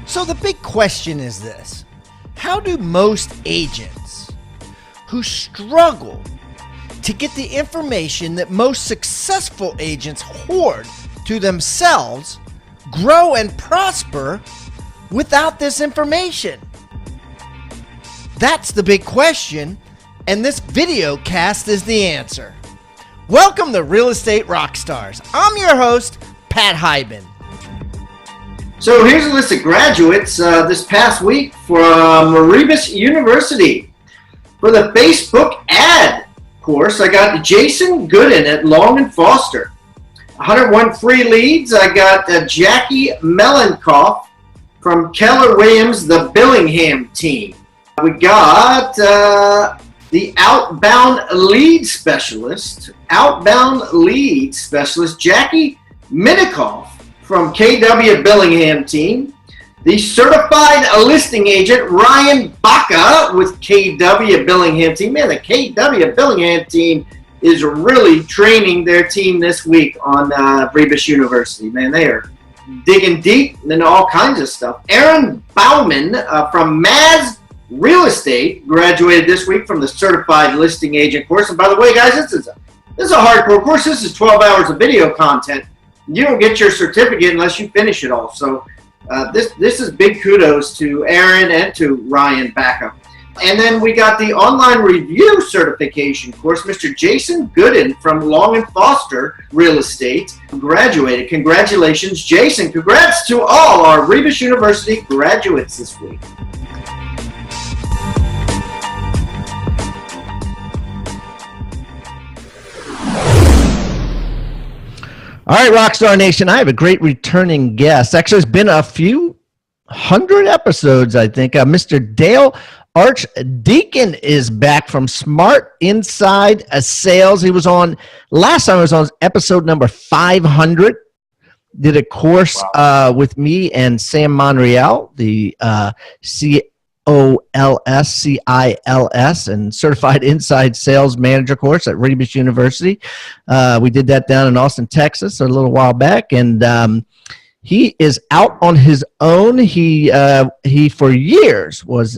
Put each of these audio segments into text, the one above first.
So the big question is this: how do most agents who struggle to get the information that most successful agents hoard to themselves grow and prosper without this information? That's the big question, and this video cast is the answer. Welcome to Real Estate Rockstars. I'm your host, Pat Hyben. So here's a list of graduates this past week from Rebus University. For the Facebook ad course, I got Jason Gooden at Long and Foster. 101 free leads. I got Jackie Mellenkoff from Keller Williams, the Billingham team. We got the outbound lead specialist, Jackie Minikoff from KW Billingham team. The certified listing agent, Ryan Baca with KW Billingham team. Man, the KW Billingham team is really training their team this week on Rebus University. Man, they are digging deep into all kinds of stuff. Aaron Bauman from Maz Real Estate graduated this week from the certified listing agent course. And by the way, guys, this is a hardcore course. This is 12 hours of video content. You don't get your certificate unless you finish it all. So this is big kudos to Aaron and to Ryan Baca. And then we got the online review certification course. Mr. Jason Gooden from Long and Foster Real Estate graduated. Congratulations, Jason. Congrats to all our Rebus University graduates this week. All right, Rockstar Nation, I have a great returning guest. Actually, it's been a few hundred episodes, I think. Mr. Dale Archdekin is back from Smart Inside Sales. He was on, last time he was on episode number 500. Did a course with me and Sam Monreal, the COLS and Certified Inside Sales Manager course at Rebus University. We did that down in Austin, Texas a little while back, and he is out on his own. He for years was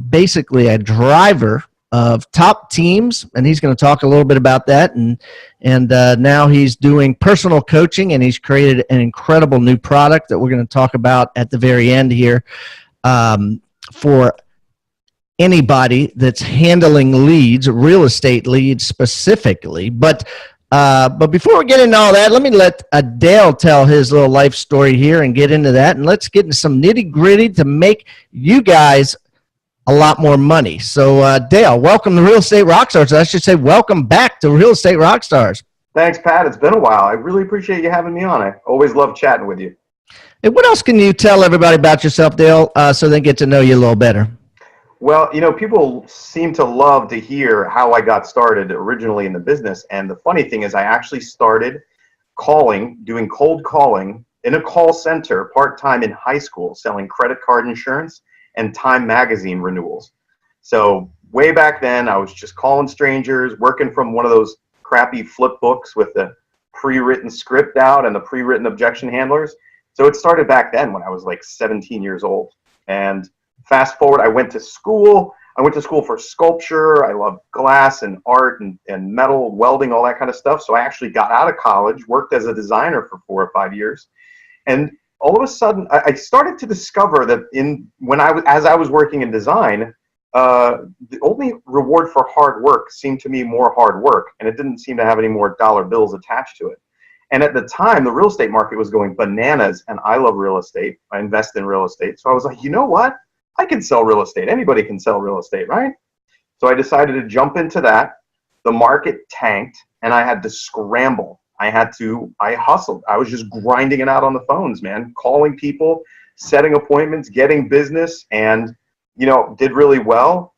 basically a driver of top teams, and he's going to talk a little bit about that. And now he's doing personal coaching, and he's created an incredible new product that we're going to talk about at the very end here. For anybody that's handling leads, real estate leads specifically. But before we get into all that, let me let Dale tell his little life story here and get into that. And let's get into some nitty gritty to make you guys a lot more money. So Dale, welcome to Real Estate Rockstars. I should say welcome back to Real Estate Rockstars. Thanks, Pat. It's been a while. I really appreciate you having me on. I always love chatting with you. Hey, what else can you tell everybody about yourself, Dale, so they get to know you a little better? Well, people seem to love to hear how I got started originally in the business. And the funny thing is I actually started doing cold calling in a call center part-time in high school, selling credit card insurance and Time magazine renewals. So way back then, I was just calling strangers, working from one of those crappy flip books with the pre-written script out and the pre-written objection handlers. So it started back then when I was like 17 years old. And fast forward, I went to school. I went to school for sculpture. I love glass and art and metal, welding, all that kind of stuff. So I actually got out of college, worked as a designer for 4 or 5 years. And all of a sudden, I started to discover that as I was working in design, the only reward for hard work seemed to me more hard work. And it didn't seem to have any more dollar bills attached to it. And at the time, the real estate market was going bananas, and I love real estate. I invest in real estate. So I was like, you know what? I can sell real estate. Anybody can sell real estate, right? So I decided to jump into that. The market tanked, and I had to scramble. I hustled. I was just grinding it out on the phones, man, calling people, setting appointments, getting business, and, did really well.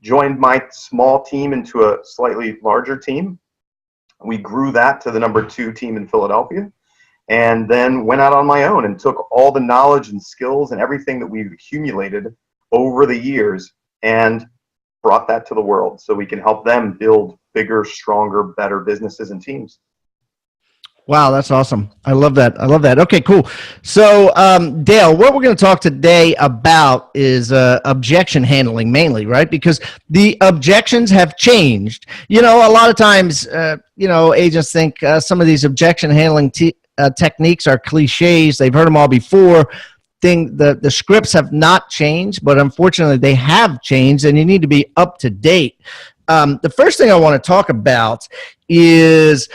Joined my small team into a slightly larger team. We grew that to the number 2 team in Philadelphia, and then went out on my own and took all the knowledge and skills and everything that we've accumulated over the years and brought that to the world so we can help them build bigger, stronger, better businesses and teams. Wow, that's awesome. I love that. I love that. Okay, cool. So, Dale, what we're going to talk today about is objection handling mainly, right? Because the objections have changed. You know, a lot of times, agents think some of these objection handling techniques are cliches. They've heard them all before. The scripts have not changed, but unfortunately they have changed, and you need to be up to date. The first thing I want to talk about is,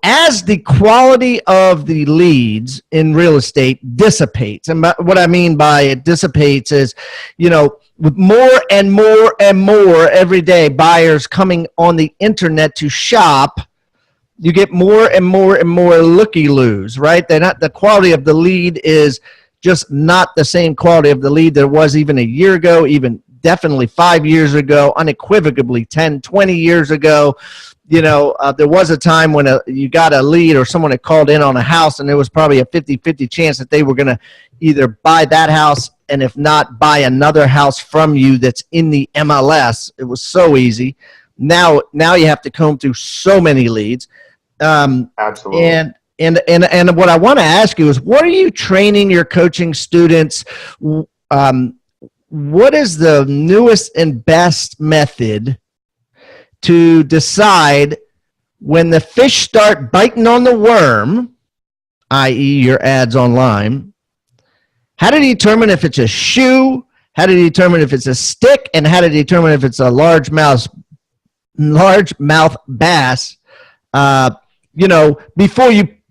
as the quality of the leads in real estate dissipates, and what I mean by it dissipates is, with more and more and more every day buyers coming on the internet to shop, you get more and more and more looky-loos, right? The quality of the lead is just not the same quality of the lead there was even a year ago, even definitely 5 years ago, unequivocally 10, 20 years ago. There was a time when you got a lead or someone had called in on a house, and there was probably a 50-50 chance that they were going to either buy that house, and if not, buy another house from you that's in the MLS. It was so easy. Now you have to comb through so many leads. Absolutely. And what I want to ask you is, what are you training your coaching students? What is the newest and best method to decide when the fish start biting on the worm, i.e. your ads online? How to determine if it's a shoe, how to determine if it's a stick, and how to determine if it's a largemouth bass,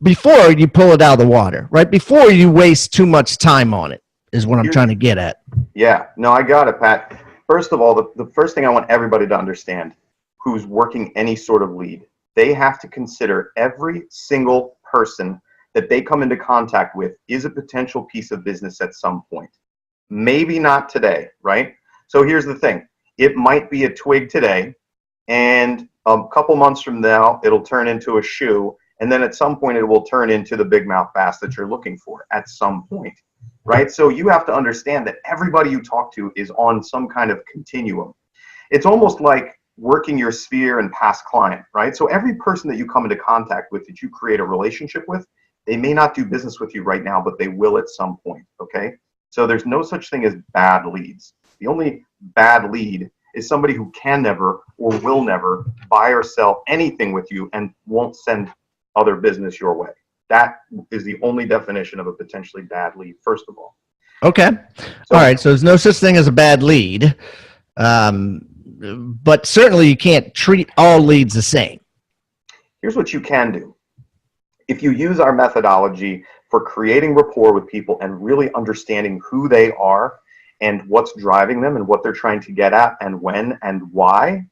before you pull it out of the water, right? Before you waste too much time on it is what I'm trying to get at. Yeah, no, I got it, Pat. First of all, the first thing I want everybody to understand who's working any sort of lead, they have to consider every single person that they come into contact with is a potential piece of business at some point. Maybe not today, right? So here's the thing. It might be a twig today, and a couple months from now, it'll turn into a shoe, and then at some point, it will turn into the big mouth bass that you're looking for at some point, right? So you have to understand that everybody you talk to is on some kind of continuum. It's almost like working your sphere and past client, right? So every person that you come into contact with, that you create a relationship with, they may not do business with you right now, but they will at some point, okay? So there's no such thing as bad leads. The only bad lead is somebody who can never or will never buy or sell anything with you and won't send other business your way. That is the only definition of a potentially bad lead, first of all. Okay. All right. So there's no such thing as a bad lead. But certainly you can't treat all leads the same. Here's what you can do. If you use our methodology for creating rapport with people and really understanding who they are and what's driving them and what they're trying to get at and when and why,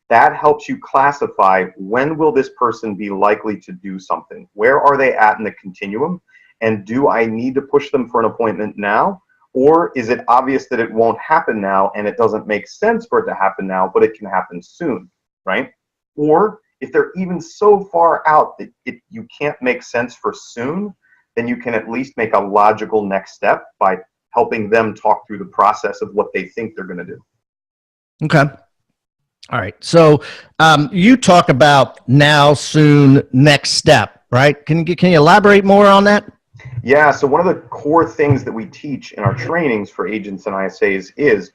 that helps you classify when will this person be likely to do something? Where are they at in the continuum? And do I need to push them for an appointment now? Or is it obvious that it won't happen now and it doesn't make sense for it to happen now, but it can happen soon, right? Or if they're even so far out that you can't make sense for soon, then you can at least make a logical next step by helping them talk through the process of what they think they're going to do. Okay. All right. So you talk about now, soon, next step, right? Can you elaborate more on that? Yeah. So one of the core things that we teach in our trainings for agents and ISAs is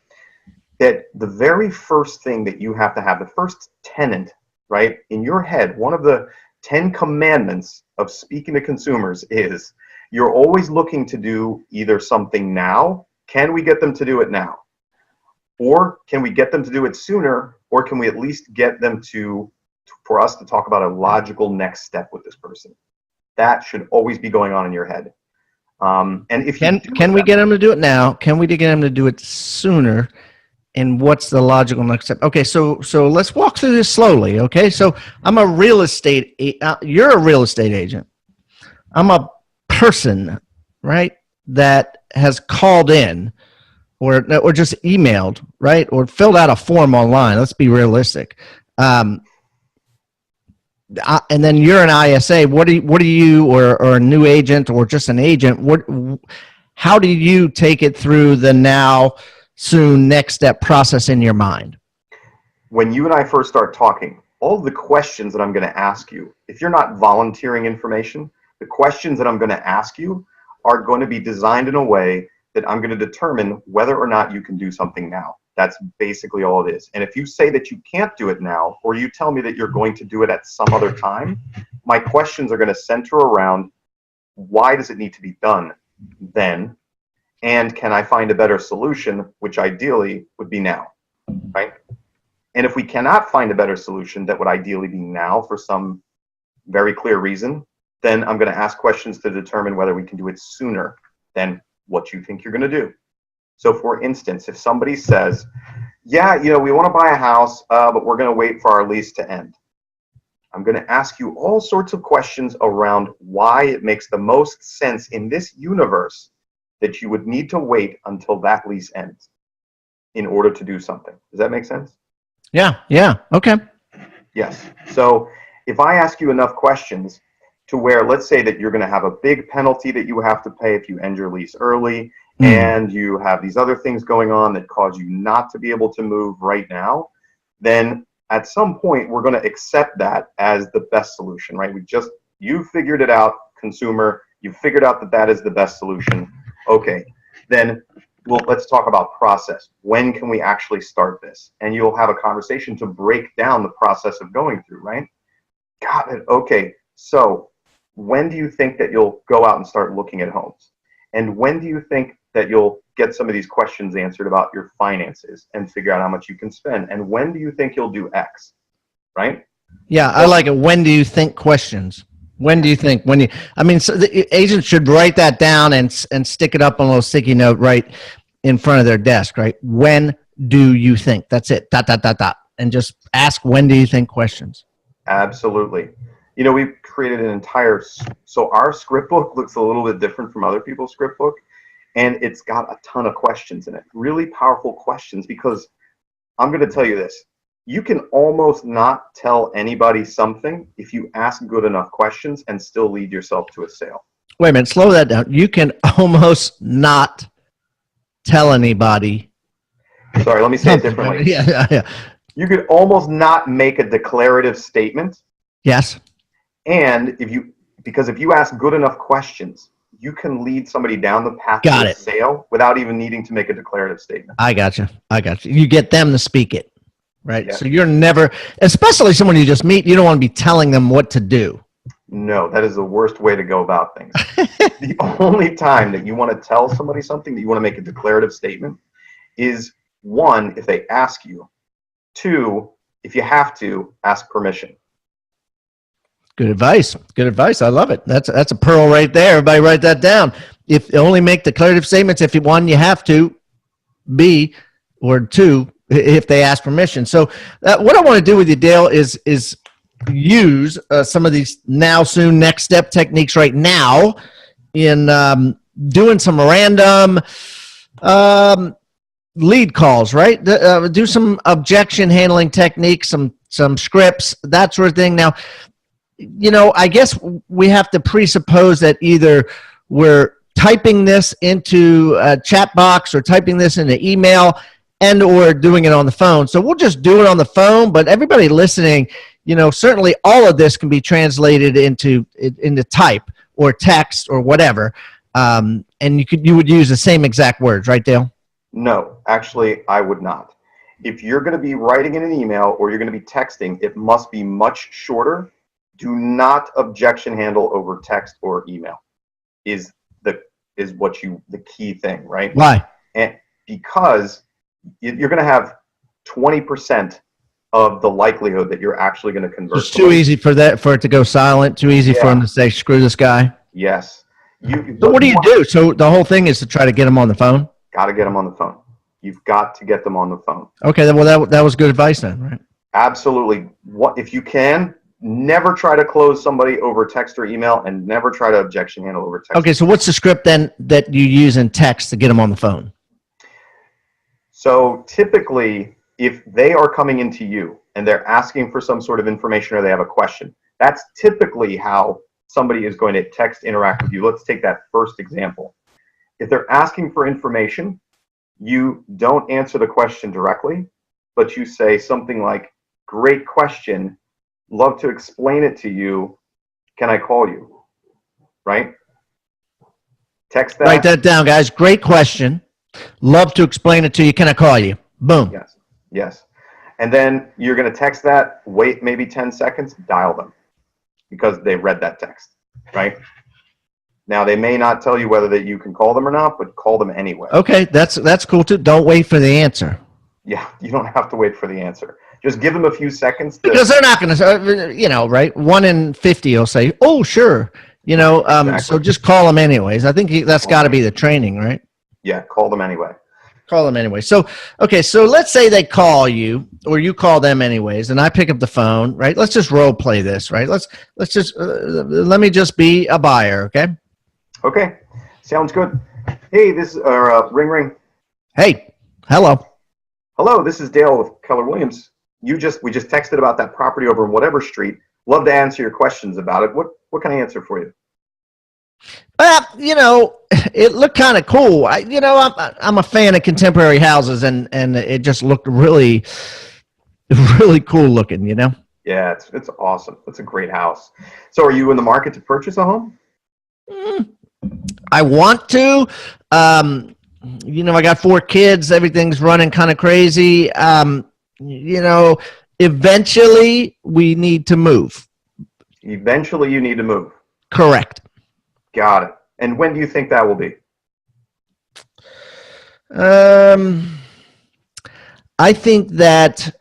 that the very first thing that you have to have, the first tenet, right, in your head, one of the 10 commandments of speaking to consumers is you're always looking to do either something now, can we get them to do it now? Or can we get them to do it sooner? Or can we at least get them for us to talk about a logical next step with this person? That should always be going on in your head. And if can we get them to do it now? Can we get them to do it sooner? And what's the logical next step? Okay, so let's walk through this slowly. Okay, so I'm a real estate. You're a real estate agent. I'm a person, right, that has called in, or just emailed, right, or filled out a form online. Let's be realistic. And then you're an ISA. What do you or a new agent or just an agent? How do you take it through the now, soon, next step process in your mind? When you and I first start talking, all of the questions that I'm going to ask you, if you're not volunteering information, the questions that I'm going to ask you are going to be designed in a way that I'm going to determine whether or not you can do something now. That's basically all it is. And if you say that you can't do it now, or you tell me that you're going to do it at some other time, my questions are going to center around, why does it need to be done then? And can I find a better solution, which ideally would be now, right? And if we cannot find a better solution that would ideally be now for some very clear reason, then I'm going to ask questions to determine whether we can do it sooner than what you think you're going to do. So for instance, if somebody says, yeah, we want to buy a house, but we're going to wait for our lease to end. I'm going to ask you all sorts of questions around why it makes the most sense in this universe that you would need to wait until that lease ends in order to do something. Does that make sense? Yeah. Okay. Yes. So if I ask you enough questions to where, let's say that you're going to have a big penalty that you have to pay if you end your lease early, and you have these other things going on that cause you not to be able to move right now, then at some point we're going to accept that as the best solution, right? You figured it out, consumer, you figured out that that is the best solution. Okay, then let's talk about process. When can we actually start this? And you'll have a conversation to break down the process of going through, right? Got it. Okay, so when do you think that you'll go out and start looking at homes? And when do you think that you'll get some of these questions answered about your finances and figure out how much you can spend? And when do you think you'll do X, right? Yeah, I like it. When do you think questions? When do you think? So the agent should write that down and stick it up on a little sticky note right in front of their desk, right? When do you think? That's it. ... And just ask, when do you think questions? Absolutely. We've created an entire, so our script book looks a little bit different from other people's script book, and it's got a ton of questions in it, really powerful questions, because I'm going to tell you this. You can almost not tell anybody something if you ask good enough questions and still lead yourself to a sale. Wait a minute, slow that down. You can almost not tell anybody. Sorry, let me say it differently. Yeah. You could almost not make a declarative statement. Yes. And if you ask good enough questions, you can lead somebody down the path to a sale without even needing to make a declarative statement. I got you. You get them to speak it, right? Yes. So you're never, especially someone you just meet, you don't want to be telling them what to do. No, that is the worst way to go about things. The only time that you want to tell somebody something, that you want to make a declarative statement, is 1, if they ask you. 2, if you have to, ask permission. Good advice. I love it. That's a pearl right there. Everybody write that down. If only make declarative statements if you 1, you have to, B, or 2, if they ask permission. So what I want to do with you, Dale, is use some of these now, soon, next step techniques right now in doing some random lead calls, right? Do some objection handling techniques, some scripts, that sort of thing. Now, I guess we have to presuppose that either we're typing this into a chat box or typing this into email and or doing it on the phone. So we'll just do it on the phone, but everybody listening, certainly all of this can be translated into type or text or whatever. And you would use the same exact words, right, Dale? No, actually, I would not. If you're going to be writing in an email or you're going to be texting, it must be much shorter. Do not objection handle over text or email is the key thing, right? Why? And because you're going to have 20% of the likelihood that you're actually going to convert. It's too easy for it to go silent. Too easy for him to say, "Screw this guy." Yes. So what do you do? So the whole thing is to try to get them on the phone. Got to get them on the phone. You've got to get them on the phone. Okay. Well, that was good advice then, right? Absolutely. If you can? Never try to close somebody over text or email, and never try to objection handle over text. Okay, so what's the script then that you use in text to get them on the phone? So typically, if they are coming into you and they're asking for some sort of information or they have a question, that's typically how somebody is going to text interact with you. Let's take that first example. If they're asking for information, you don't answer the question directly, but you say something like, "Great question. love to explain it to you. Can I call you? Right? Text that. Write that down, guys. Great question. Love to explain it to you. Can I call you? Boom. Yes. Yes. And then you're going to text that, wait maybe 10 seconds, dial them because they read that text, right? Now, they may not tell you whether that you can call them or not, but call them anyway. Okay, that's cool too. Don't wait for the answer. Yeah, you don't have to wait for the answer. Just give them a few seconds. Because they're not going to, right? 1 in 50 will say, oh, sure. Exactly. So just call them anyways. I think that's got to be the training, right? Yeah, call them anyway. Call them anyway. So, okay, so let's say they call you or you call them anyways, and I pick up the phone, right? Let's just role play this, right? Let's just, let me just be a buyer, okay? Okay, sounds good. Hey, this is, ring, ring. Hey, hello. Hello, this is Dale with Keller Williams. We just texted about that property over in whatever street. Love to answer your questions about it. What can I answer for you? Well, it looked kind of cool. I'm a fan of contemporary houses, and it just looked really, really cool looking. Yeah, it's awesome. It's a great house. So, are you in the market to purchase a home? I want to. I got 4 kids. Everything's running kind of crazy. Eventually we need to move. Eventually, you need to move. Correct. Got it. And when do you think that will be? I think that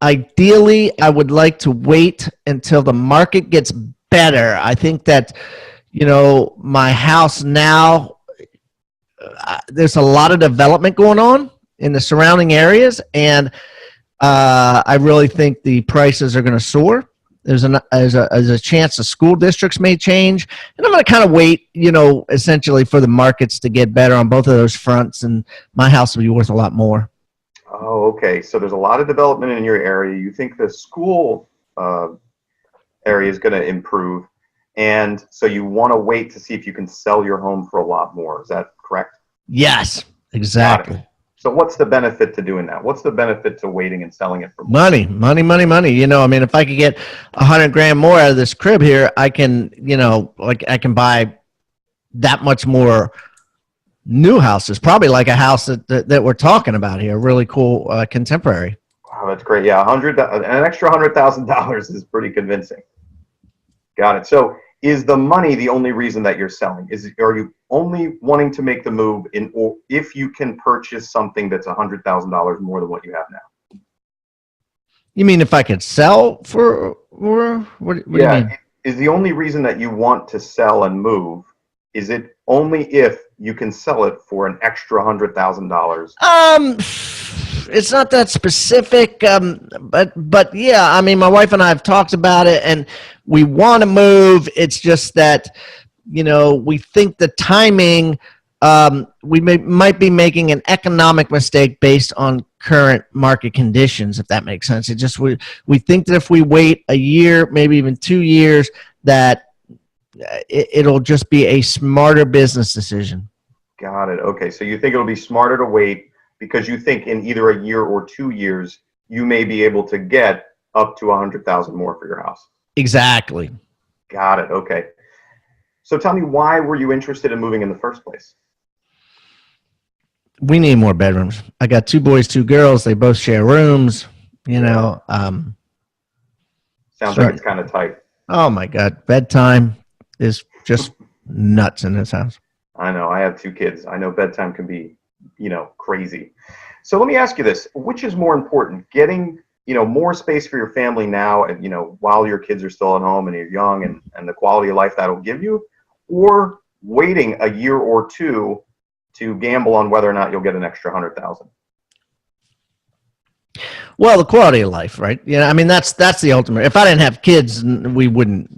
ideally I would like to wait until the market gets better. I think that, my house now, there's a lot of development going on in the surrounding areas, and I really think the prices are going to soar. There's a chance the school districts may change, and I'm going to kind of wait, essentially for the markets to get better on both of those fronts, and my house will be worth a lot more. Oh, okay. So there's a lot of development in your area. You think the school area is going to improve, and so you want to wait to see if you can sell your home for a lot more. Is that correct? Yes, exactly. So what's the benefit to doing that? What's the benefit to waiting and selling it for more? Money. If I could get $100,000 more out of this crib here, I can, I can buy that much more new houses. Probably like a house that we're talking about here. Really cool, contemporary. Wow, that's great. Yeah, an extra $100,000 is pretty convincing. Got it. So is the money the only reason that you're selling? Are you only wanting to make the move or if you can purchase something that's $100,000 more than what you have now? You mean if I could sell for more? What do you mean? Is the only reason that you want to sell and move, is it only if you can sell it for an extra $100,000? It's not that specific, but yeah, my wife and I have talked about it, and we want to move. It's just that, we think the timing, we might be making an economic mistake based on current market conditions, if that makes sense. It just, we think that if we wait a year, maybe even 2 years, that it'll just be a smarter business decision. Got it. Okay. So you think it'll be smarter to wait because you think in either a year or 2 years, you may be able to get up to $100,000 more for your house. Exactly. Got it. Okay. So tell me, why were you interested in moving in the first place? We need more bedrooms. I got 2 boys, 2 girls. They both share rooms, Sounds like it's kind of tight. Oh my God. Bedtime is just nuts in this house. I know. I have 2 kids. I know bedtime can be, crazy. So let me ask you this. Which is more important, getting, more space for your family now, and, while your kids are still at home and you're young and the quality of life that'll give you, or waiting a year or 2 to gamble on whether or not you'll get an extra $100,000? Well, the quality of life, right? That's the ultimate. If I didn't have kids, we wouldn't,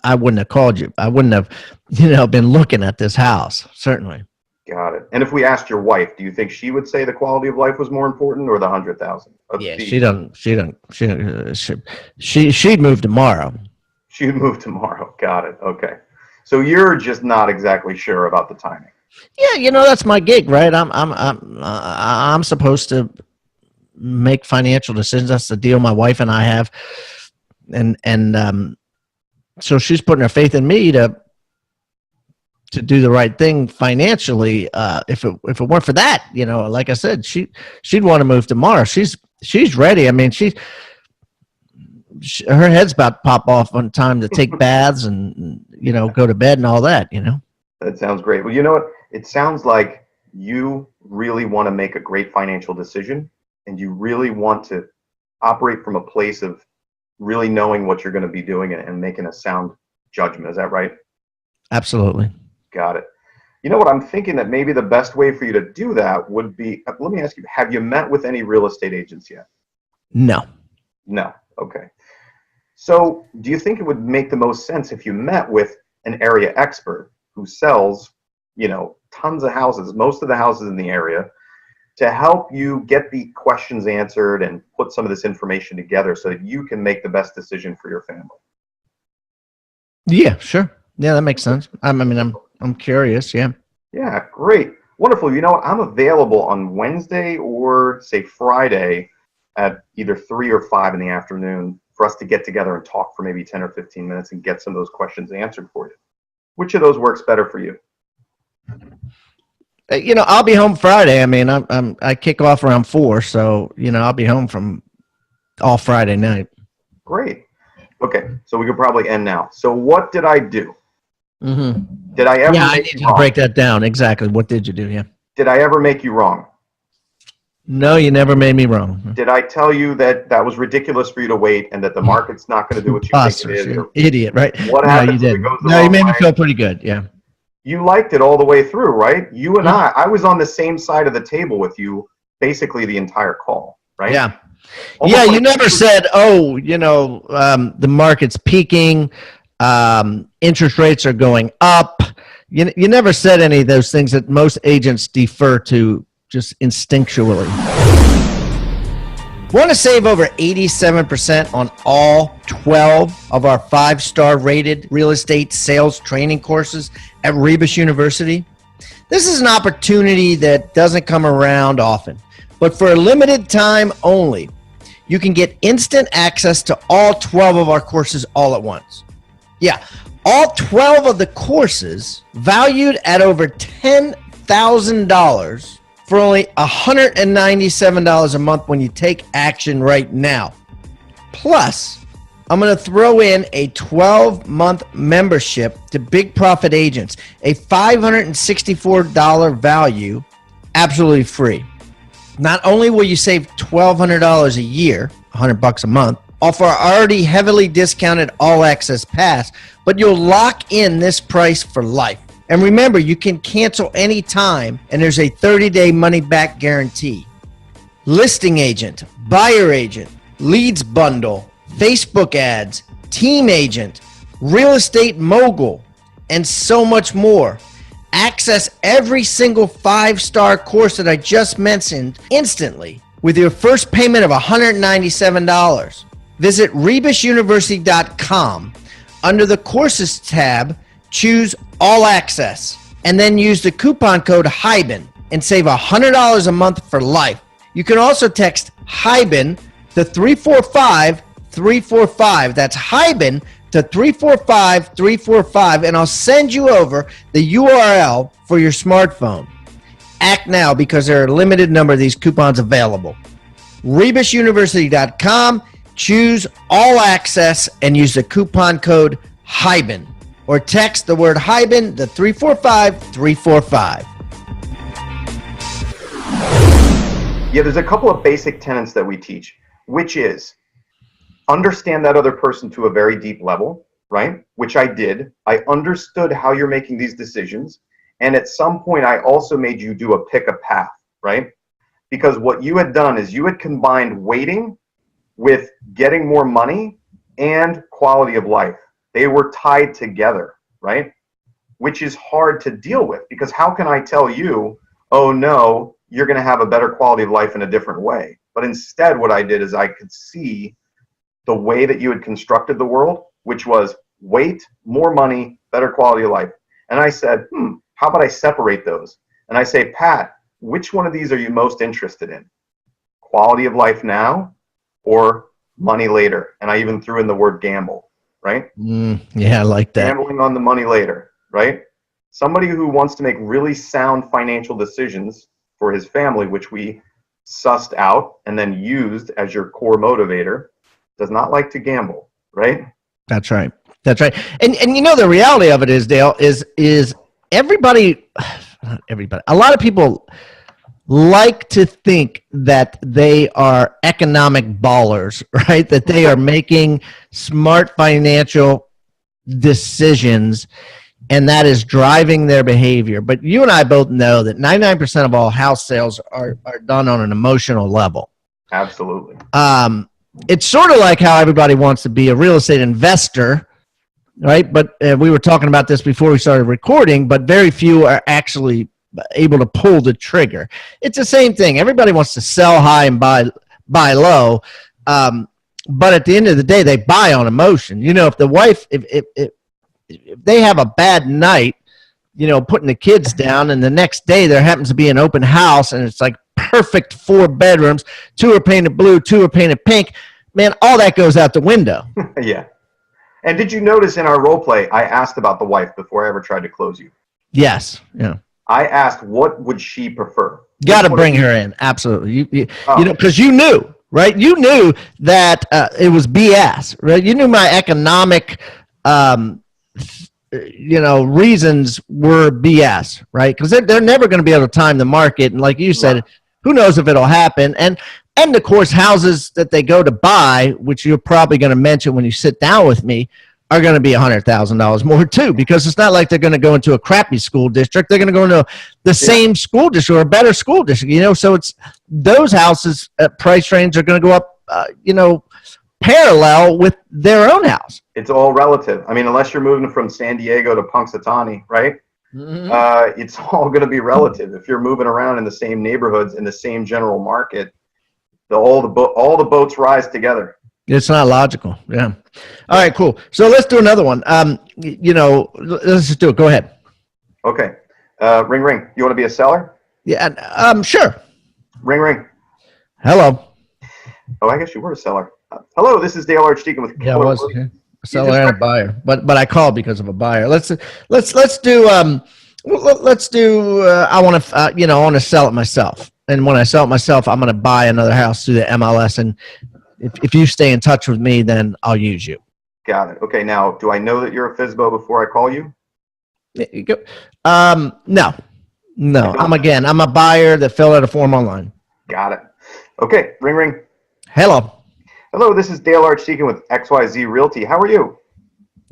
I wouldn't have called you. I wouldn't have, been looking at this house, certainly. Got it. And if we asked your wife, do you think she would say the quality of life was more important or the $100,000? Yeah, she'd move tomorrow. She'd move tomorrow. Got it. Okay. So you're just not exactly sure about the timing. Yeah, that's my gig, right? I'm supposed to make financial decisions. That's the deal my wife and I have. And so she's putting her faith in me to do the right thing financially. If it weren't for that, like I said, she'd want to move tomorrow. She's ready. I mean, her head's about to pop off on time to take baths and go to bed and all that. That sounds great. Well, you know what? It sounds like you really want to make a great financial decision, and you really want to operate from a place of really knowing what you're going to be doing and making a sound judgment. Is that right? Absolutely. Got it. You know what? I'm thinking that maybe the best way for you to do that would be, let me ask you, have you met with any real estate agents yet? No. No. Okay. So do you think it would make the most sense if you met with an area expert who sells, tons of houses, most of the houses in the area, to help you get the questions answered and put some of this information together so that you can make the best decision for your family? Yeah, sure. Yeah, that makes sense. I'm curious. Yeah. Yeah, great. Wonderful. You know what? I'm available on Wednesday or say Friday at either 3 or 5 in the afternoon for us to get together and talk for maybe 10 or 15 minutes and get some of those questions answered for you. Which of those works better for you? I'll be home Friday. I mean, I kick off around 4, so I'll be home from all Friday night. Great. Okay, so we could probably end now. So what did I do? Mm-hmm. Did I ever? Yeah, I need you to break that down. Exactly. What did you do? Yeah. Did I ever make you wrong? No, you never made me wrong. Did I tell you that was ridiculous for you to wait and that the market's not going to do what you think it is? Idiot, right? What happens if it goes the No, you wrong made me way? feel pretty good. Yeah. You liked it all the way through, right? You and I was on the same side of the table with you basically the entire call, right? Yeah. Almost Yeah, like you never said, the market's peaking, interest rates are going up. You never said any of those things that most agents defer to just instinctually. Want to save over 87% on all 12 of our 5-star rated real estate sales training courses at Rebus University? This is an opportunity that doesn't come around often, but for a limited time only, you can get instant access to all 12 of our courses all at once. Yeah, all 12 of the courses valued at over $10,000 for only $197 a month when you take action right now. Plus, I'm going to throw in a 12-month membership to Big Profit Agents, a $564 value, absolutely free. Not only will you save $1,200 a year, $100 a month, off our already heavily discounted All Access Pass, but you'll lock in this price for life. And remember, you can cancel anytime, and there's a 30-day money-back guarantee. Listing agent, buyer agent, leads bundle, Facebook ads, team agent, real estate mogul, and so much more. Access every single 5-star course that I just mentioned instantly with your first payment of $197. Visit rebusuniversity.com. Under the Courses tab, choose All Access, and then use the coupon code HYBEN and save $100 a month for life. You can also text HYBEN to 345-345. That's HYBEN to 345-345, and I'll send you over the URL for your smartphone. Act now because there are a limited number of these coupons available. rebusuniversity.com, choose All Access, and use the coupon code HYBEN. Or text the word HYBEN to 345-345. Yeah, there's a couple of basic tenets that we teach, which is understand that other person to a very deep level, right? Which I did. I understood how you're making these decisions. And at some point, I also made you do a pick a path, right? Because what you had done is you had combined waiting with getting more money and quality of life. They were tied together, right? Which is hard to deal with, because how can I tell you, oh no, you're going to have a better quality of life in a different way? But instead, what I did is I could see the way that you had constructed the world, which was wait, more money, better quality of life. And I said, how about I separate those? And I say, Pat, which one of these are you most interested in? quality of life now or money later. And I even threw in the word gamble, right? Yeah, I like that. Gambling on the money later, right? Somebody who wants to make really sound financial decisions for his family, which we sussed out and then used as your core motivator, does not like to gamble, right? That's right. That's right. And you know, the reality of it is, Dale, is everybody, not everybody, a lot of people like to think that they are economic ballers, right? That they are making smart financial decisions and that is driving their behavior. But you and I both know that 99% of all house sales are done on an emotional level. Absolutely. It's sort of like how everybody wants to be a real estate investor, right? But we were talking about this before we started recording, but very few are actually able to pull the trigger. It's the same thing. Everybody wants to sell high and buy low. But at the end of the day, they buy on emotion. You know, if the wife, if they have a bad night, you know, putting the kids down, and the next day there happens to be an open house and it's like perfect 4 bedrooms, 2 are painted blue, 2 are painted pink, man, all that goes out the window. Yeah. And did you notice in our role play, I asked about the wife before I ever tried to close you? Yes. Yeah. I asked, what would she prefer? Got to bring her in. Absolutely. You know, because you knew, right? You knew that it was BS, right? You knew my economic reasons were BS, right? Because they're never going to be able to time the market. And like you said, who knows if it'll happen. And of course, houses that they go to buy, which you're probably going to mention when you sit down with me, are going to be $100,000 more too, because it's not like they're going to go into a crappy school district. They're going to go into the same school district or a better school district, you know? So it's those houses at price range are going to go up, parallel with their own house. It's all relative. I mean, unless you're moving from San Diego to Punxsutawney, right? Mm-hmm. It's all going to be relative. If you're moving around in the same neighborhoods in the same general market, all the boats rise together. It's not logical. Yeah. All right, cool. So let's do another one. Let's just do it. Go ahead. Okay. Ring, ring. You want to be a seller? Yeah. Sure. Ring, ring. Hello. Oh, I guess you were a seller. Hello, this is Dale Archdekin with. Yeah, I was a seller and a buyer, but I called because of a buyer. Let's do. I want to sell it myself, and when I sell it myself, I'm going to buy another house through the MLS, and if you stay in touch with me, then I'll use you. Got it. Okay. Now, do I know that you're a FSBO before I call you? No. I'm a buyer that filled out a form online. Got it. Okay. Ring, ring. Hello. Hello, this is Dale Archdekin with XYZ Realty. How are you?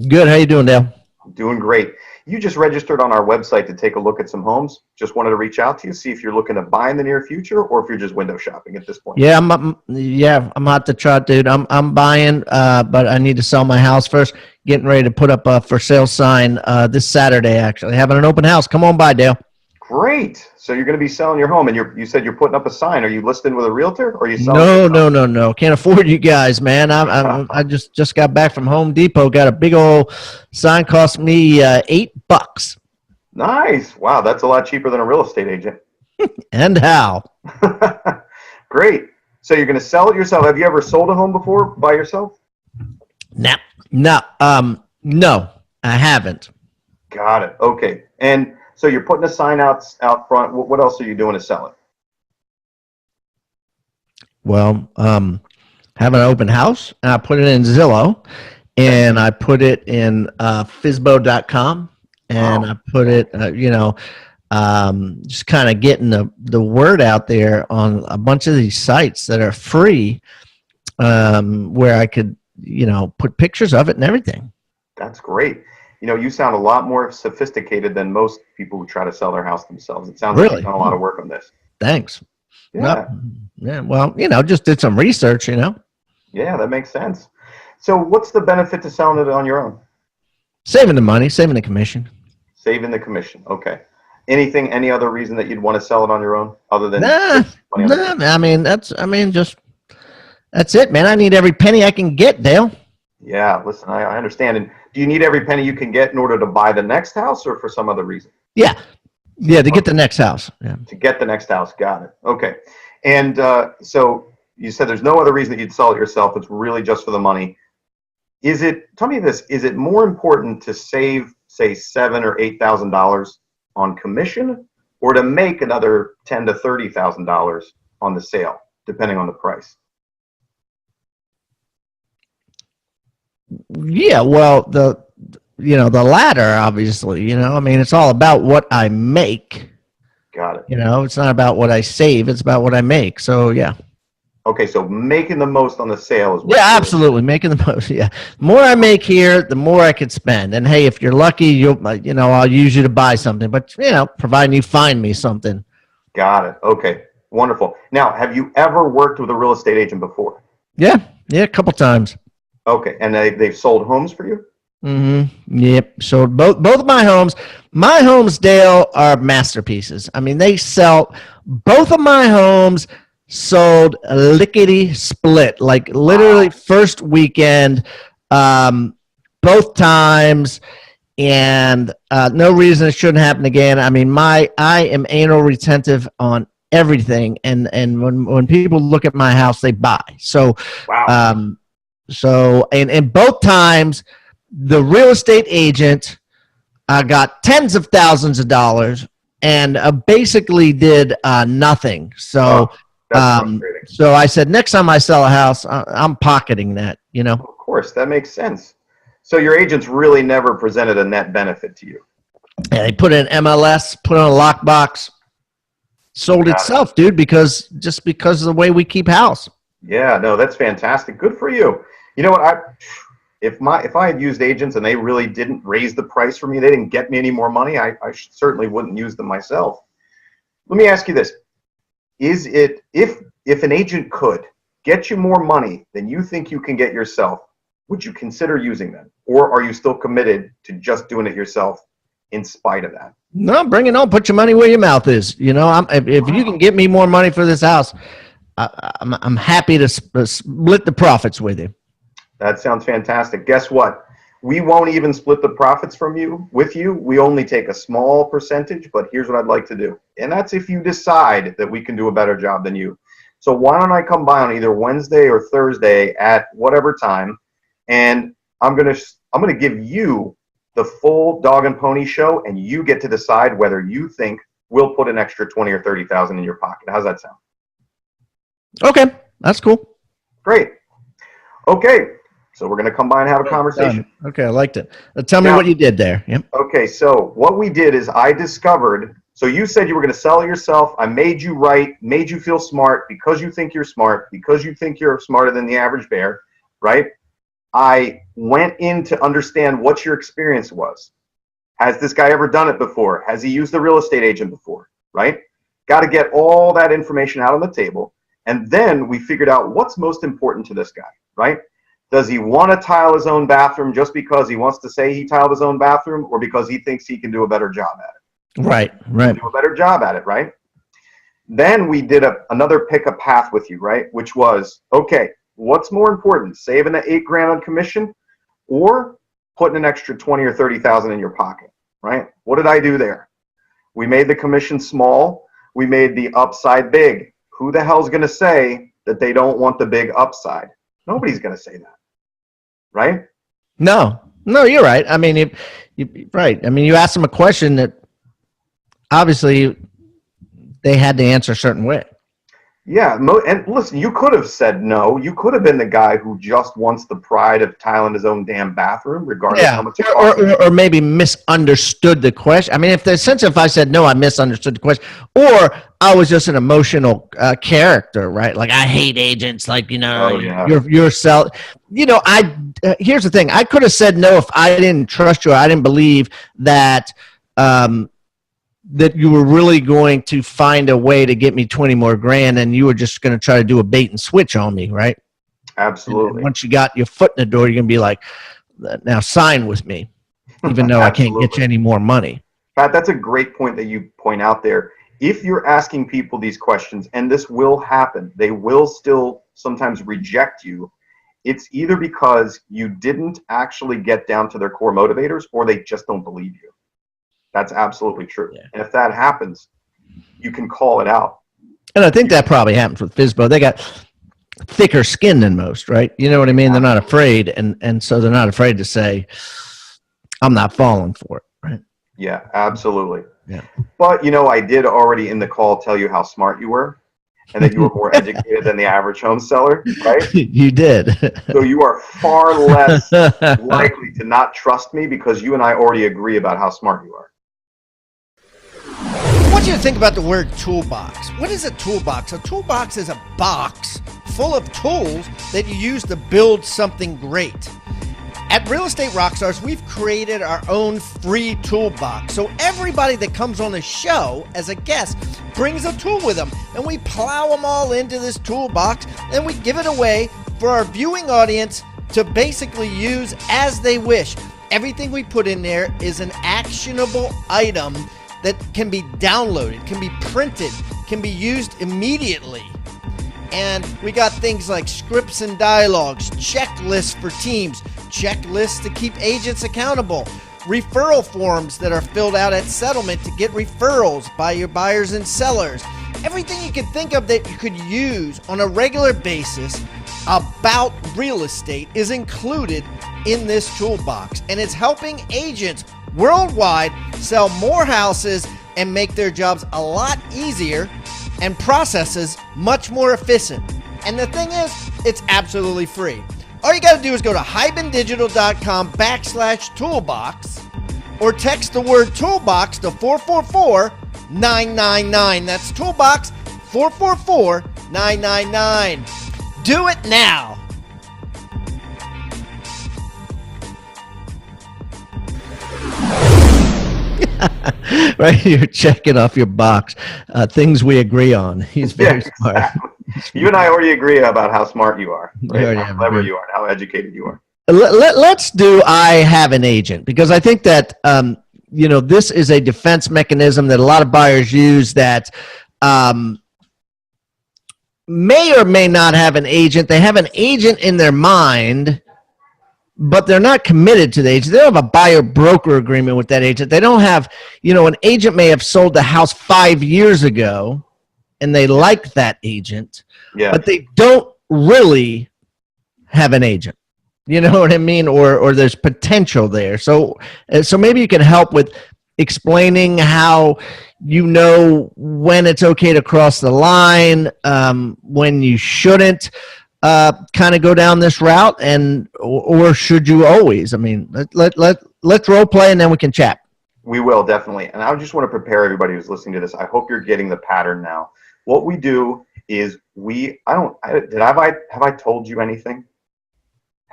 Good. How you doing, Dale? Doing great. You just registered on our website to take a look at some homes. Just wanted to reach out to you, see if you're looking to buy in the near future or if you're just window shopping at this point. Yeah, I'm out to try, dude. I'm buying, but I need to sell my house first. Getting ready to put up a for sale sign this Saturday, actually. Having an open house. Come on by, Dale. Great. So you're going to be selling your home, and you said you're putting up a sign. Are you listed with a realtor, or are you selling? No. Can't afford you guys, man. I just got back from Home Depot. Got a big old sign. Cost me $8. Nice. Wow, that's a lot cheaper than a real estate agent. And how? Great. So you're going to sell it yourself. Have you ever sold a home before by yourself? No, I haven't. Got it. Okay. And so you're putting a sign out front. What else are you doing to sell it? Well, have an open house, and I put it in Zillow, and I put it in FSBO.com, and I put it, just kind of getting the word out there on a bunch of these sites that are free, where I could, put pictures of it and everything. That's great. You sound a lot more sophisticated than most people who try to sell their house themselves. It sounds like you've done a lot of work on this. Thanks. Yeah. Yeah. Well, just did some research, Yeah, that makes sense. So what's the benefit to selling it on your own? Saving the money, saving the commission. Saving the commission. Okay. Any other reason that you'd want to sell it on your own other than that's it, man. I need every penny I can get, Dale. Yeah, listen, I understand. And do you need every penny you can get in order to buy the next house or for some other reason? Yeah, to get the next house. Yeah. To get the next house. Got it. Okay. And so you said there's no other reason that you'd sell it yourself. It's really just for the money. Tell me this, is it more important to save, say, $7,000 or $8,000 on commission, or to make another $10,000 to $30,000 on the sale, depending on the price? Yeah, well, the latter, obviously, I mean, it's all about what I make. Got it. It's not about what I save, it's about what I make. So, yeah. Okay, so making the most on the sale is what. Yeah, absolutely. Making the most. Yeah. The more I make here, the more I could spend. And hey, if you're lucky, I'll use you to buy something, but providing you find me something. Got it. Okay. Wonderful. Now, have you ever worked with a real estate agent before? Yeah. Yeah. A couple times. Okay. And they've sold homes for you? Mm-hmm. Yep. So both of my homes, Dale, are masterpieces. I mean, they sell both of my homes. Sold lickety split, like literally first weekend, both times, and no reason it shouldn't happen again. I mean, I am anal retentive on everything, and when people look at my house, they buy. So, wow. And both times, the real estate agent got tens of thousands of dollars and basically did nothing. So. So I said, next time I sell a house, I'm pocketing that, Of course, that makes sense. So your agents really never presented a net benefit to you. Yeah, they put in MLS, put on a lockbox, sold itself, dude, because of the way we keep house. Yeah, no, that's fantastic. Good for you. You know what? If I had used agents and they really didn't raise the price for me, they didn't get me any more money, I certainly wouldn't use them myself. Let me ask you this. Is it, if an agent could get you more money than you think you can get yourself, would you consider using them? Or are you still committed to just doing it yourself in spite of that? No, bring it on. Put your money where your mouth is. If you can get me more money for this house, I'm happy to split the profits with you. That sounds fantastic. Guess what? We won't even split the profits with you. We only take a small percentage, but here's what I'd like to do. And that's if you decide that we can do a better job than you. So why don't I come by on either Wednesday or Thursday at whatever time, and I'm gonna give you the full dog and pony show, and you get to decide whether you think we'll put an extra 20 or 30,000 in your pocket. How's that sound? Okay, that's cool. Great. Okay. So we're going to come by and have a conversation. Okay, I liked it. Tell me what you did there. Yep. Okay, so what we did is I discovered, so you said you were going to sell it yourself. I made you right, made you feel smart because you think you're smart, because you think you're smarter than the average bear, right? I went in to understand what your experience was. Has this guy ever done it before? Has he used a real estate agent before, right? Got to get all that information out on the table. And then we figured out what's most important to this guy, right? Does he want to tile his own bathroom just because he wants to say he tiled his own bathroom, or because he thinks he can do a better job at it? Right. Do a better job at it, right? Then we did another pick a path with you, right? Which was, okay, what's more important, saving the $8,000 on commission or putting an extra 20 or 30,000 in your pocket, right? What did I do there? We made the commission small. We made the upside big. Who the hell's going to say that they don't want the big upside? Nobody's going to say that. Right? No, you're right. I mean, right. I mean, you asked them a question that obviously they had to answer a certain way. Yeah, and listen, you could have said no. You could have been the guy who just wants the pride of tiling his own damn bathroom, regardless of how much it costs. Or maybe misunderstood the question. I mean, if I said no, I misunderstood the question, or I was just an emotional character, right? Like, I hate agents. Like, you're sell. Here's the thing. I could have said no if I didn't trust you. I didn't believe that. That you were really going to find a way to get me 20 more grand, and you were just going to try to do a bait and switch on me, right? Absolutely. Once you got your foot in the door, you're going to be like, now sign with me, even though I can't get you any more money. Pat, that's a great point that you point out there. If you're asking people these questions, and this will happen, they will still sometimes reject you. It's either because you didn't actually get down to their core motivators, or they just don't believe you. That's absolutely true. Yeah. And if that happens, you can call it out. And I think that probably happens with FISBO. They got thicker skin than most, right? You know what I mean? They're not afraid, and so they're not afraid to say, I'm not falling for it, right? Yeah, absolutely. Yeah. But, I did already in the call tell you how smart you were and that you were more educated than the average home seller, right? You did. So you are far less likely to not trust me because you and I already agree about how smart you are. I want you to think about the word toolbox. What is a toolbox? A toolbox is a box full of tools that you use to build something great. At Real Estate Rockstars, we've created our own free toolbox. So everybody that comes on the show as a guest brings a tool with them, and we plow them all into this toolbox, and we give it away for our viewing audience to basically use as they wish. Everything we put in there is an actionable item that can be downloaded, can be printed, can be used immediately. And we got things like scripts and dialogues, checklists for teams, checklists to keep agents accountable, referral forms that are filled out at settlement to get referrals by your buyers and sellers. Everything you can think of that you could use on a regular basis about real estate is included in this toolbox. And it's helping agents worldwide sell more houses and make their jobs a lot easier and processes much more efficient. And the thing is, it's absolutely free. All you got to do is go to hibandigital.com/toolbox or text the word toolbox to 444-999. That's toolbox 444-999. Do it now. Right, you're checking off your box. Things we agree on. He's very smart. Exactly. You and I already agree about how smart you are, right? How clever you are, and how educated you are. Let's do I have an agent, because I think that this is a defense mechanism that a lot of buyers use that may or may not have an agent. They have an agent in their mind, but they're not committed to the agent. They don't have a buyer-broker agreement with that agent. They don't have, an agent may have sold the house 5 years ago, and they like that agent, but they don't really have an agent. You know what I mean? Or there's potential there. So maybe you can help with explaining how when it's okay to cross the line, when you shouldn't. Kind of go down this route, or should you always? I mean, let's role play and then we can chat. We will, definitely. And I just want to prepare everybody who's listening to this. I hope you're getting the pattern now. What we do is have I told you anything?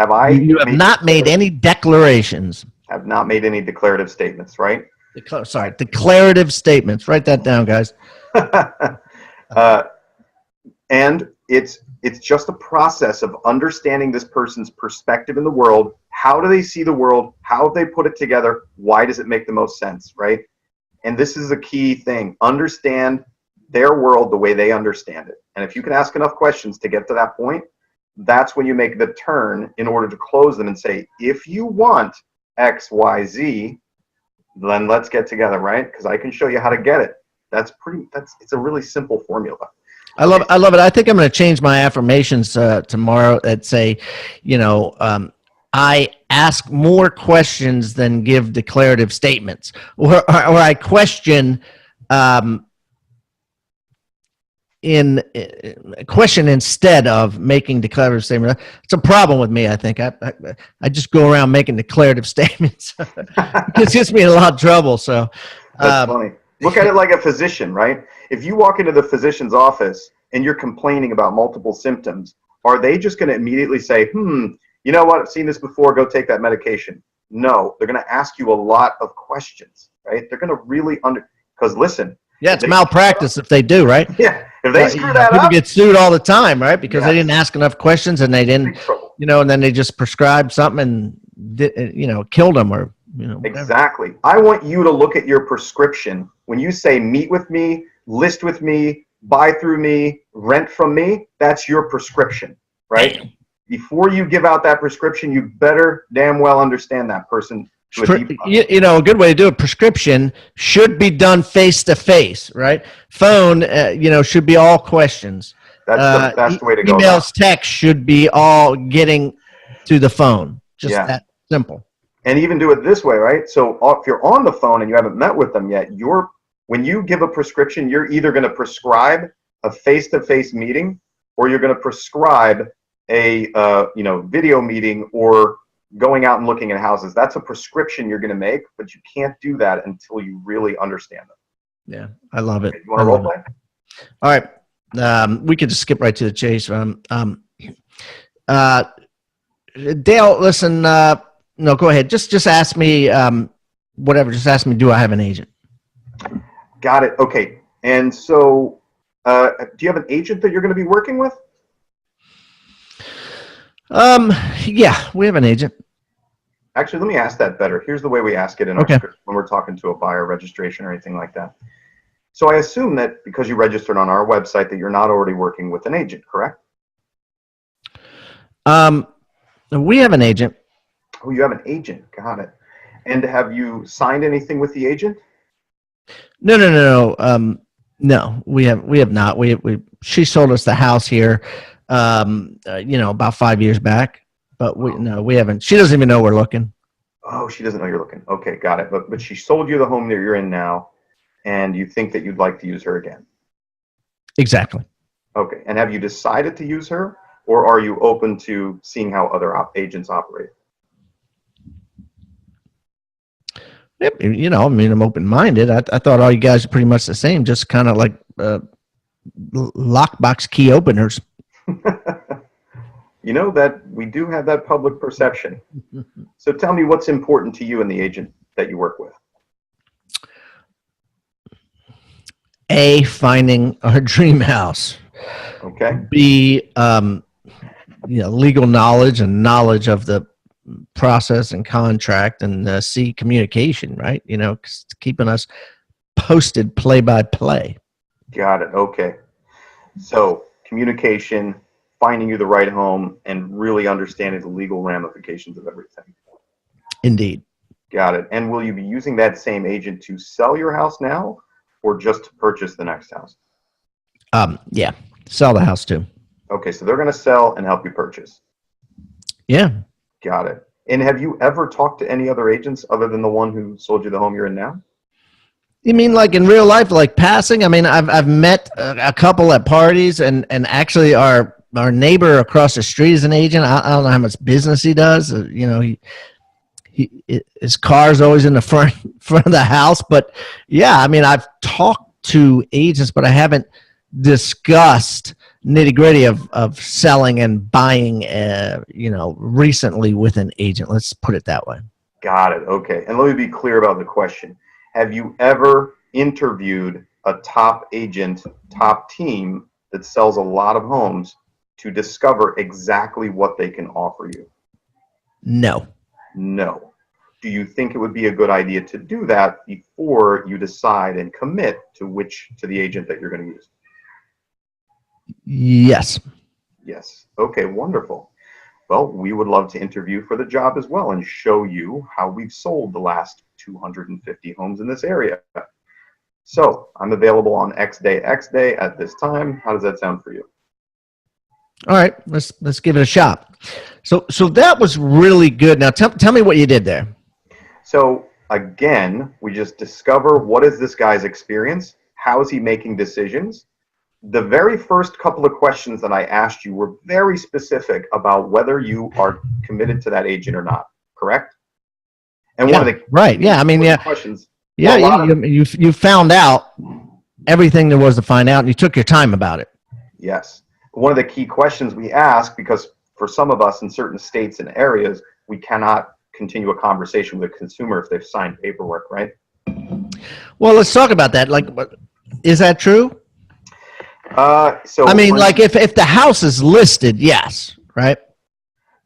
You have not made any declarations. Have not made any declarative statements, right? Declarative statements. Write that down, guys. And it's just a process of understanding this person's perspective in the world. How do they see the world? How have they put it together? Why does it make the most sense, right? And this is a key thing. Understand their world the way they understand it. And if you can ask enough questions to get to that point, that's when you make the turn in order to close them and say, if you want X, Y, Z, then let's get together, right? Because I can show you how to get it. It's a really simple formula. I love it. I think I'm going to change my affirmations tomorrow that say, I ask more questions than give declarative statements, or I question question instead of making declarative statements. It's a problem with me. I think I just go around making declarative statements. It gets me in a lot of trouble. So that's funny. Look at it like a physician, right? If you walk into the physician's office and you're complaining about multiple symptoms, are they just going to immediately say, you know what, I've seen this before, go take that medication? No, they're going to ask you a lot of questions, right? They're going to really because listen. Yeah, it's malpractice if they do, right? Yeah, if they screw that people up. Get sued all the time, right? Because they didn't ask enough questions and they didn't, and then they just prescribed something and, killed them or, whatever. Exactly. I want you to look at your prescription. When you say meet with me, list with me, buy through me, rent from me, that's your prescription, right? Before you give out that prescription, you better damn well understand that person to a deep dive. You know, a good way to do a prescription should be done face to face, right? Phone, you know, should be all questions. That's the best way to go. Emails, text should be all getting to the phone. Just that simple. And even do it this way, right? So if you're on the phone and you haven't met with them yet, when you give a prescription, you're either going to prescribe a face-to-face meeting, or you're going to prescribe a video meeting, or going out and looking at houses. That's a prescription you're going to make, but you can't do that until you really understand them. Yeah, I love it. Okay, you want to role play? All right, we could just skip right to the chase. Dale, listen. No, go ahead. Just ask me whatever. Just ask me, do I have an agent? Got it. Okay. And so, do you have an agent that you're going to be working with? Yeah, we have an agent. Actually, let me ask that better. Here's the way we ask it in our script when we're talking to a buyer registration or anything like that. So I assume that because you registered on our website that you're not already working with an agent, correct? We have an agent. Oh, you have an agent. Got it. And have you signed anything with the agent? No. No, we have not. She sold us the house here, about 5 years back, but we haven't. She doesn't even know we're looking. Oh, she doesn't know you're looking. Okay, got it. But she sold you the home that you're in now, and you think that you'd like to use her again. Exactly. Okay. And have you decided to use her, or are you open to seeing how other agents operate? Yep. I'm open-minded. I thought all you guys are pretty much the same, just kind of like lockbox key openers. You know that we do have that public perception. So tell me what's important to you and the agent that you work with. A, finding our dream house. Okay. B, legal knowledge and knowledge of the process and contract, and C, communication, right? Keeping us posted play by play. Got it. Okay. So communication, finding you the right home, and really understanding the legal ramifications of everything. Indeed. Got it. And will you be using that same agent to sell your house now, or just to purchase the next house? Yeah, sell the house too. Okay, so they're going to sell and help you purchase. Yeah. Got it. And have you ever talked to any other agents other than the one who sold you the home you're in now? You mean like in real life, like passing? I memean, I've met a couple at parties, and actually our neighbor across the street is an agent. I don't know how much business he does. His car's always in the front of the house. But yeah, I mean, I've talked to agents, but I haven't discussed nitty gritty of selling and buying, recently with an agent. Let's put it that way. Got it. Okay. And let me be clear about the question. Have you ever interviewed a top agent, top team that sells a lot of homes to discover exactly what they can offer you? No. No. Do you think it would be a good idea to do that before you decide and commit to the agent that you're going to use? Yes. Yes. Okay, wonderful. Well, we would love to interview for the job as well and show you how we've sold the last 250 homes in this area. So I'm available on X day at this time. How does that sound for you? All right, let's give it a shot. So that was really good. Now tell me what you did there. So again, we just discover what is this guy's experience? How is he making decisions? The very first couple of questions that I asked you were very specific about whether you are committed to that agent or not, correct? And one of the questions. Yeah, you found out everything there was to find out, and you took your time about it. Yes. One of the key questions we ask, because for some of us in certain states and areas, we cannot continue a conversation with a consumer if they've signed paperwork, right? Well, let's talk about that. Like, is that true? If the house is listed, yes, right?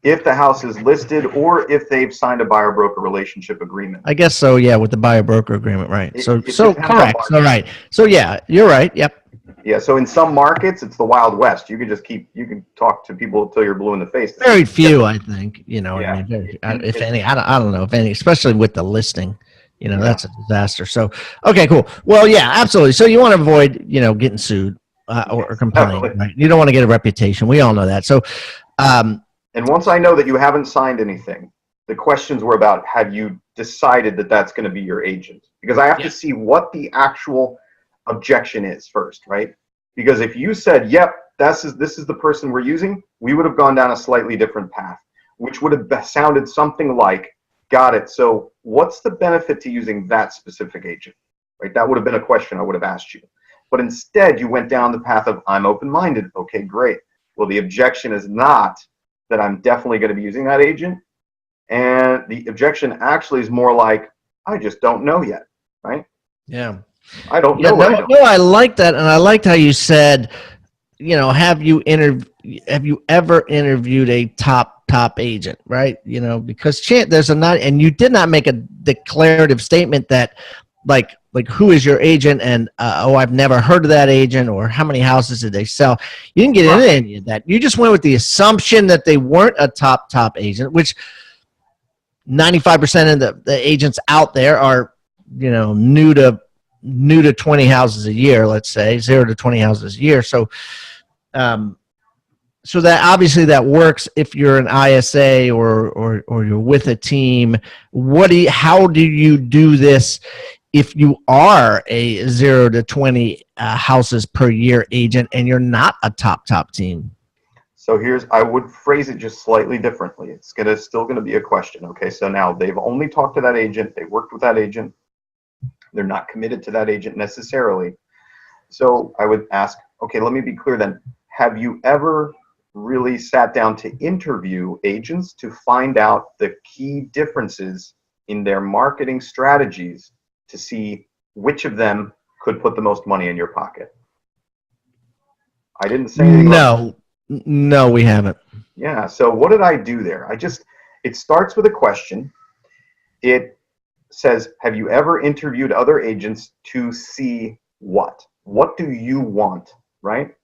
If the house is listed, or if they've signed a buyer broker relationship agreement. I guess so, yeah, with the buyer broker agreement, right? So correct. So right. So yeah, you're right. Yep. Yeah. So in some markets, it's the Wild West. You can talk to people until you're blue in the face. Very few, I think. You know, Yeah. I mean, if any, I don't know if any, especially with the listing. You know, Yeah. that's a disaster. So, okay, cool. Well, yeah, absolutely. So you want to avoid, you know, getting sued or complaining, Definitely. right? You don't want to get a reputation. We all know that. So, And once I know that you haven't signed anything, the questions were about, have you decided that that's going to be your agent? Because I have to see what the actual objection is first, right? Because if you said, yep, this is the person we're using, we would have gone down a slightly different path, which would have sounded something like, got it. So what's the benefit to using that specific agent, right? That would have been a question I would have asked you. But instead, you went down the path of, I'm open-minded. Okay, great. Well, the objection is not that I'm definitely going to be using that agent. And the objection actually is more like, I just don't know yet, right? yeah. I don't Yeah, know what I don't. no, I like that. And I liked how you said, you know, have you ever interviewed a top agent, right? You know, because there's a not, and you did not make a declarative statement that like who is your agent and oh, I've never heard of that agent, or how many houses did they sell. You didn't get into any of that. You just went with the assumption that they weren't a top agent, which 95% of the agents out there are, you know, new to 20 houses a year, let's say 0 to 20 houses a year. So so that obviously that works if you're an ISA or you're with a team. How do you do this if you are a 0 to 20 houses per year agent and you're not a top team? So I would phrase it just slightly differently. It's still gonna be a question. Okay, so now they've only talked to that agent, they worked with that agent, they're not committed to that agent necessarily. So I would ask, okay, let me be clear then. Have you ever really sat down to interview agents to find out the key differences in their marketing strategies to see which of them could put the most money in your pocket? I didn't say anything wrong. No, we haven't. Yeah, so what did I do there? It starts with a question. It says, have you ever interviewed other agents to see what? What do you want, right?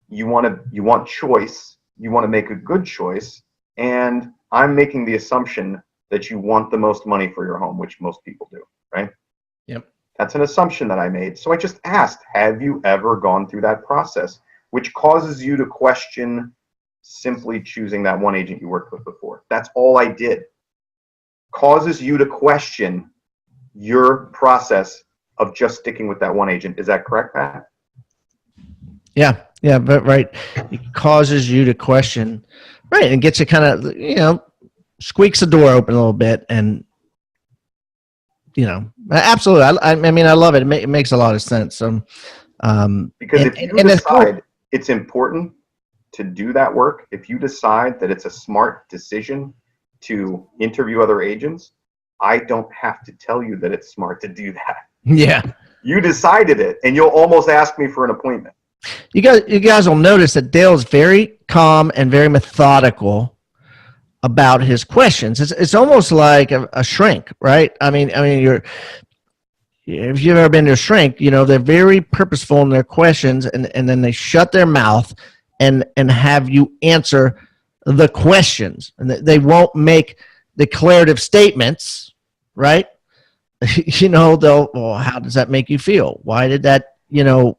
You want choice, you want to make a good choice, and I'm making the assumption that you want the most money for your home, which most people do, right? Yep. That's an assumption that I made. So I just asked, have you ever gone through that process? Which causes you to question simply choosing that one agent you worked with before. That's all I did. Causes you to question your process of just sticking with that one agent. Is that correct, Pat? Yeah, but right. It causes you to question, right, and gets you kind of, you know, squeaks the door open a little bit, and you know, absolutely. I mean, I love it. It makes a lot of sense. Because if you decide it's important to do that work, if you decide that it's a smart decision to interview other agents, I don't have to tell you that it's smart to do that. Yeah. You decided it, and you'll almost ask me for an appointment. You guys will notice that Dale's very calm and very methodical about his questions. It's almost like a shrink, right? I mean, if you've ever been to a shrink, you know, they're very purposeful in their questions, and then they shut their mouth and have you answer the questions, and they won't make declarative statements, right? You know, well, how does that make you feel? Why did that, you know,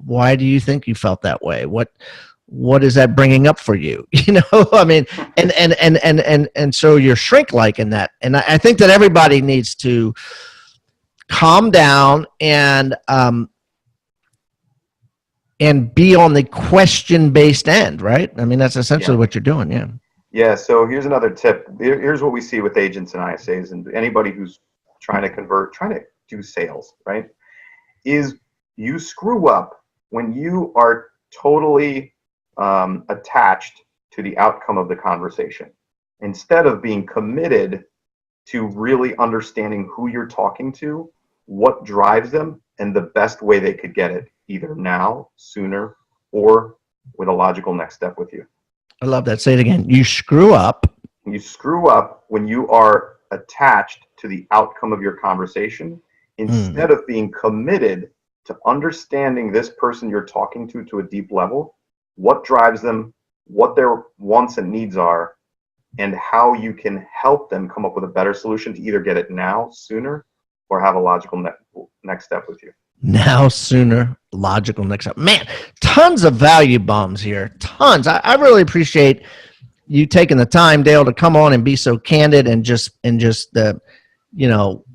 why do you think you felt that way? What is that bringing up for you? You know, I mean, and so you're shrink-like in that. And I think that everybody needs to calm down and be on the question-based end, right? I mean, that's essentially what you're doing. Yeah. Yeah. So here's another tip. Here's what we see with agents and ISAs and anybody who's trying to convert, trying to do sales, right? Is you screw up when you are totally attached to the outcome of the conversation, instead of being committed to really understanding who you're talking to, what drives them, and the best way they could get it, either now, sooner, or with a logical next step with you. I love that. Say it again. You screw up. You screw up when you are attached to the outcome of your conversation, instead of being committed to understanding this person you're talking to a deep level, what drives them, what their wants and needs are, and how you can help them come up with a better solution to either get it now, sooner, or have a logical next step with you. Now, sooner, logical next step. Man, tons of value bombs here. Tons. I really appreciate you taking the time, Dale, to come on and be so candid and just you know,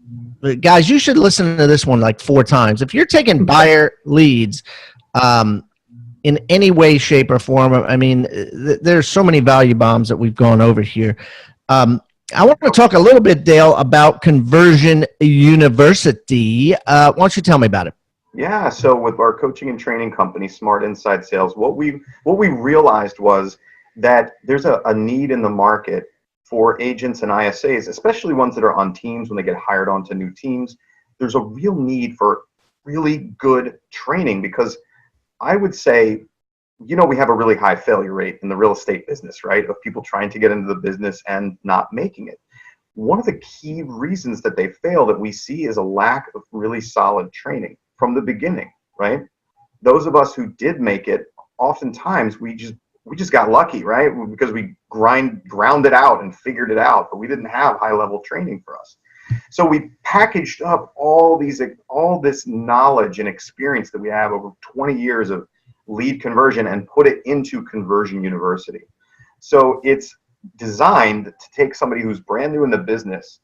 guys, you should listen to this one like 4 times. If you're taking buyer leads in any way, shape, or form, I mean, there's so many value bombs that we've gone over here. I want to talk a little bit, Dale, about Conversion University. Why don't you tell me about it? Yeah, so with our coaching and training company, Smart Inside Sales, what we realized was that there's a need in the market for agents and ISAs, especially ones that are on teams when they get hired onto new teams. There's a real need for really good training because I would say, you know, we have a really high failure rate in the real estate business, right? Of people trying to get into the business and not making it. One of the key reasons that they fail that we see is a lack of really solid training from the beginning, right? Those of us who did make it, oftentimes we just got lucky, right? Because we ground it out and figured it out, but we didn't have high level training for us. So we packaged up all this knowledge and experience that we have over 20 years of lead conversion and put it into Conversion University. So it's designed to take somebody who's brand new in the business,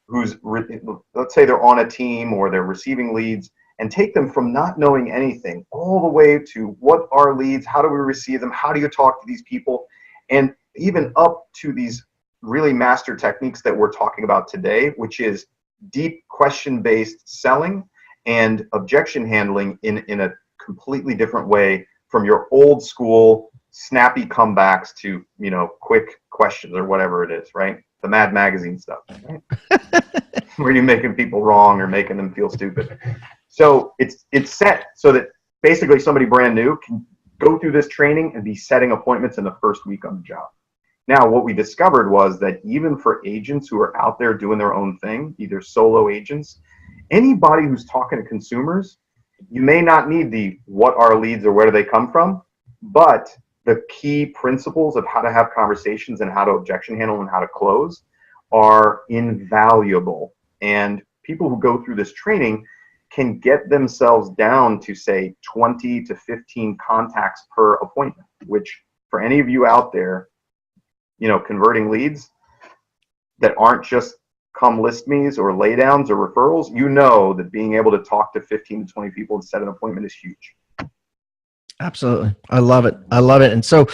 let's say they're on a team or they're receiving leads, and take them from not knowing anything all the way to what are leads, how do we receive them, how do you talk to these people, and even up to these really master techniques that we're talking about today, which is deep question-based selling and objection handling in a completely different way from your old school snappy comebacks to, you know, quick questions or whatever it is, right? The Mad Magazine stuff, right? Where you're making people wrong or making them feel stupid. So it's set so that basically somebody brand new can go through this training and be setting appointments in the first week on the job. Now, what we discovered was that even for agents who are out there doing their own thing, either solo agents, anybody who's talking to consumers, you may not need the what are leads or where do they come from, but the key principles of how to have conversations and how to objection handle and how to close are invaluable. And people who go through this training can get themselves down to, say, 20 to 15 contacts per appointment, which for any of you out there, you know, converting leads that aren't just come list me's or laydowns or referrals, you know that being able to talk to 15 to 20 people and set an appointment is huge. Absolutely. I love it. I love it. And so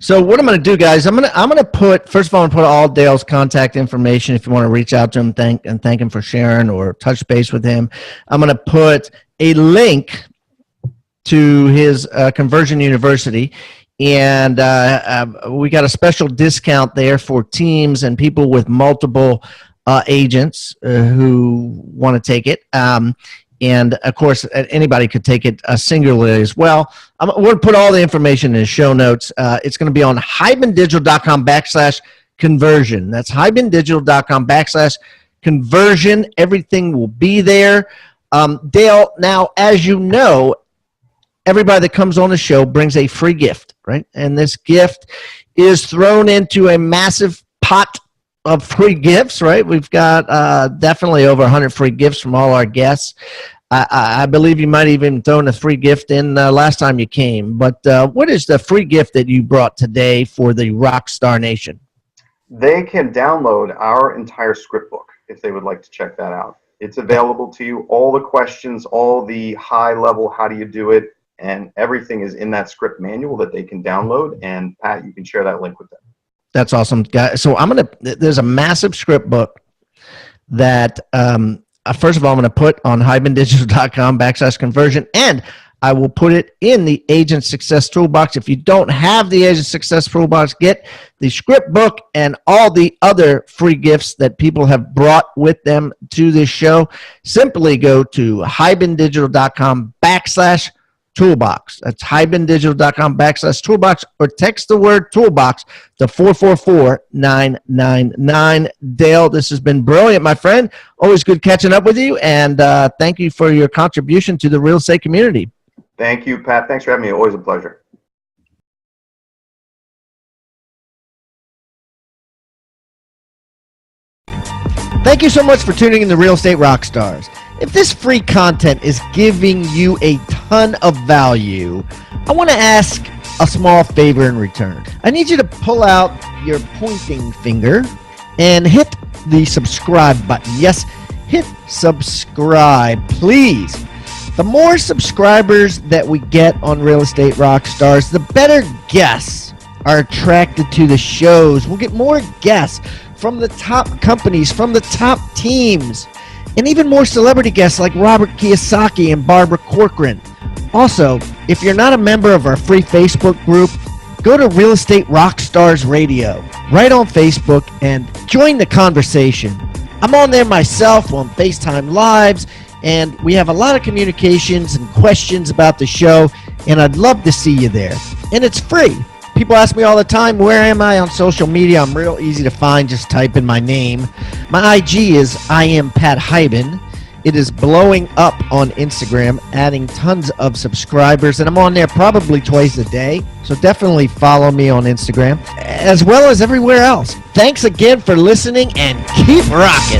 what I'm going to do, guys, I'm going to put, first of all, I'm going to put all Dale's contact information if you want to reach out to him, thank him for sharing or touch base with him. I'm going to put a link to his Conversion University. And we got a special discount there for teams and people with multiple agents who want to take it. And of course, anybody could take it singularly as well. We're going to put all the information in the show notes. It's going to be on hibandigital.com/conversion. That's hibandigital.com/conversion. Everything will be there. Dale, now, as you know, everybody that comes on the show brings a free gift, right? And this gift is thrown into a massive pot of free gifts, right? We've got definitely over 100 free gifts from all our guests. I believe you might even thrown a free gift in last time you came. But what is the free gift that you brought today for the Rockstar Nation? They can download our entire script book if they would like to check that out. It's available to you. All the questions, all the high level, how do you do it, and everything is in that script manual that they can download. And Pat, you can share that link with them. That's awesome, guys. So there's a massive script book that, first of all, I'm going to put on hibandigital.com/conversion, and I will put it in the Agent Success Toolbox. If you don't have the Agent Success Toolbox, get the script book and all the other free gifts that people have brought with them to this show. Simply go to hibandigital.com/conversion. Toolbox. That's hybendigital.com/toolbox, or text the word toolbox to 444-999. Dale, this has been brilliant, my friend. Always good catching up with you, and thank you for your contribution to the real estate community. Thank you, Pat. Thanks for having me. Always a pleasure. Thank you so much for tuning in to Real Estate Rockstars. If this free content is giving you a ton of value, I want to ask a small favor in return. I need you to pull out your pointing finger and hit the subscribe button. Yes, hit subscribe, please. The more subscribers that we get on Real Estate Rockstars, the better guests are attracted to the shows. We'll get more guests from the top companies, from the top teams, and even more celebrity guests like Robert Kiyosaki and Barbara Corcoran. Also, if you're not a member of our free Facebook group, go to Real Estate Rockstars Radio right on Facebook and join the conversation. I'm on there myself on FaceTime Lives, and we have a lot of communications and questions about the show, and I'd love to see you there. And it's free. People ask me all the time, where am I on social media? I'm real easy to find. Just type in my name. My IG is I am Pat Hyben. It is blowing up on Instagram, adding tons of subscribers, and I'm on there probably twice a day. So definitely follow me on Instagram, as well as everywhere else. Thanks again for listening, and keep rocking.